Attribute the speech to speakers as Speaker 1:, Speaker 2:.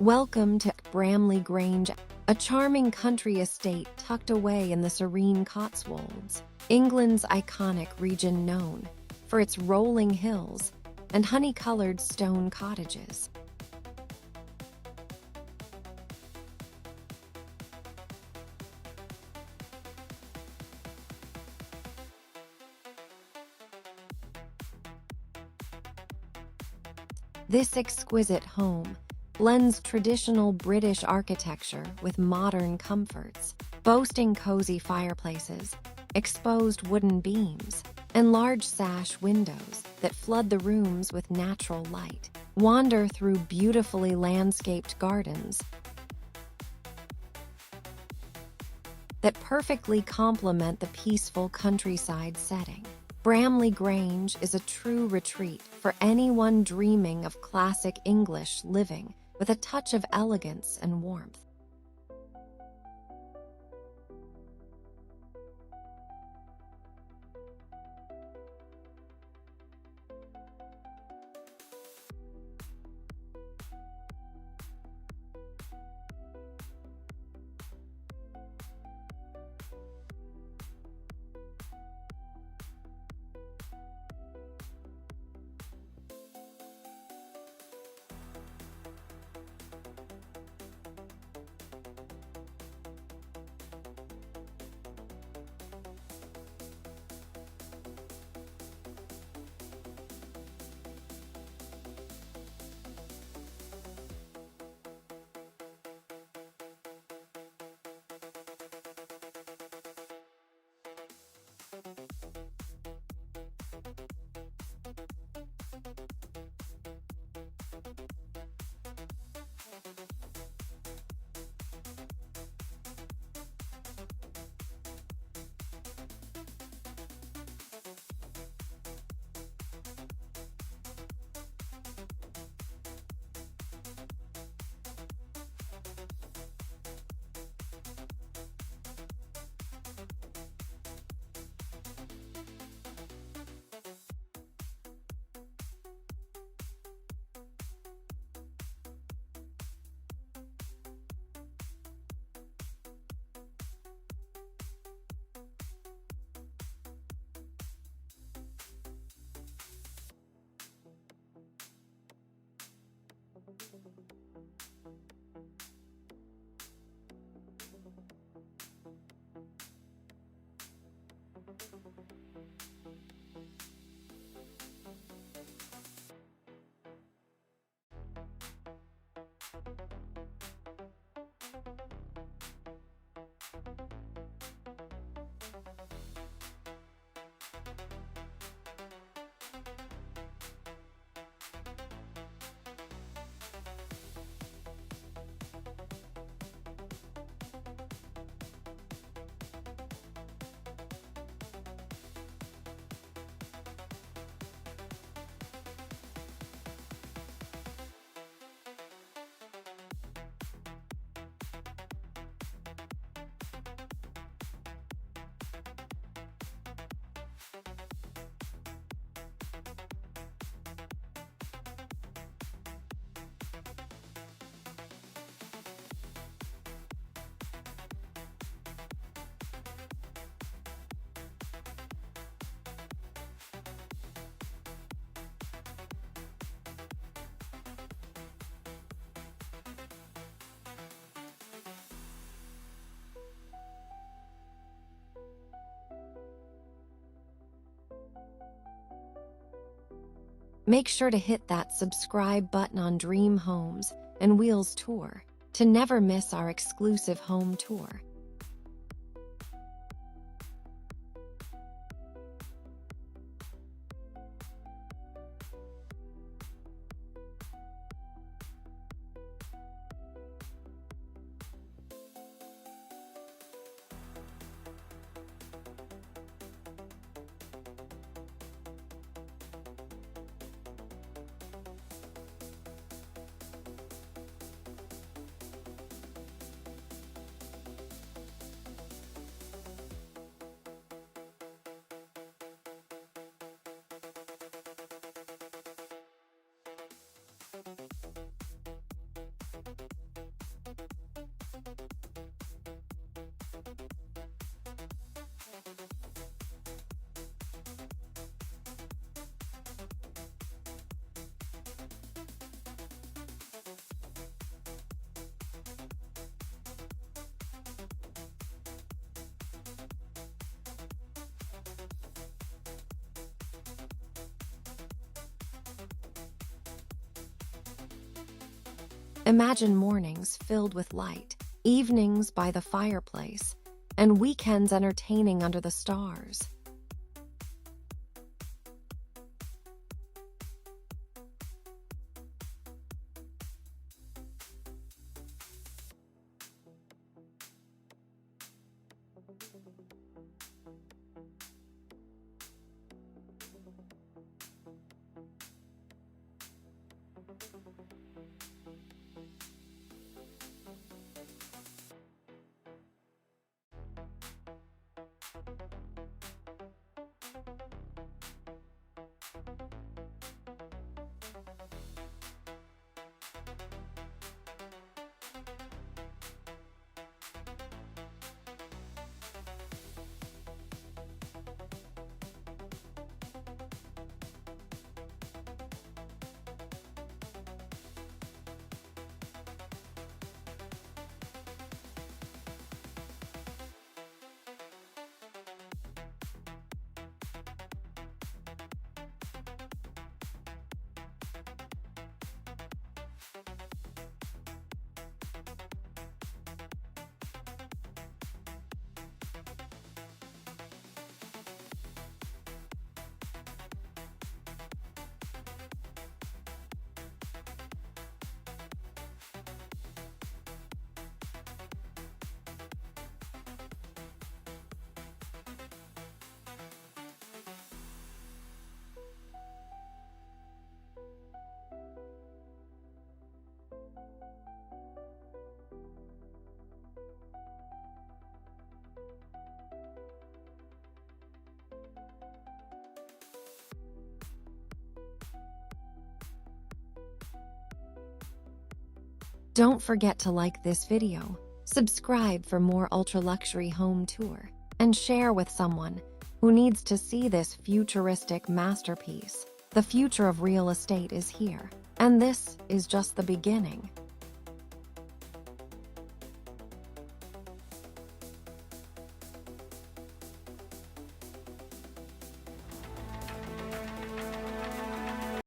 Speaker 1: Welcome to Bramley Grange, a charming country estate tucked away in the serene Cotswolds, England's iconic region known for its rolling hills and honey-colored stone cottages. This exquisite home blends traditional British architecture with modern comforts, boasting cozy fireplaces, exposed wooden beams, and large sash windows that flood the rooms with natural light. Wander through beautifully landscaped gardens that perfectly complement the peaceful countryside setting. Bramley Grange is a true retreat for anyone dreaming of classic English living with a touch of elegance and warmth. Make sure to hit that subscribe button on Dream Homes and Wheels Tour to never miss our exclusive home tour. Imagine mornings filled with light, evenings by the fireplace, and weekends entertaining under the stars. Don't forget to like this video, subscribe for more ultra-luxury home tour, and share with someone who needs to see this futuristic masterpiece. The future of real estate is here, and this is just the beginning.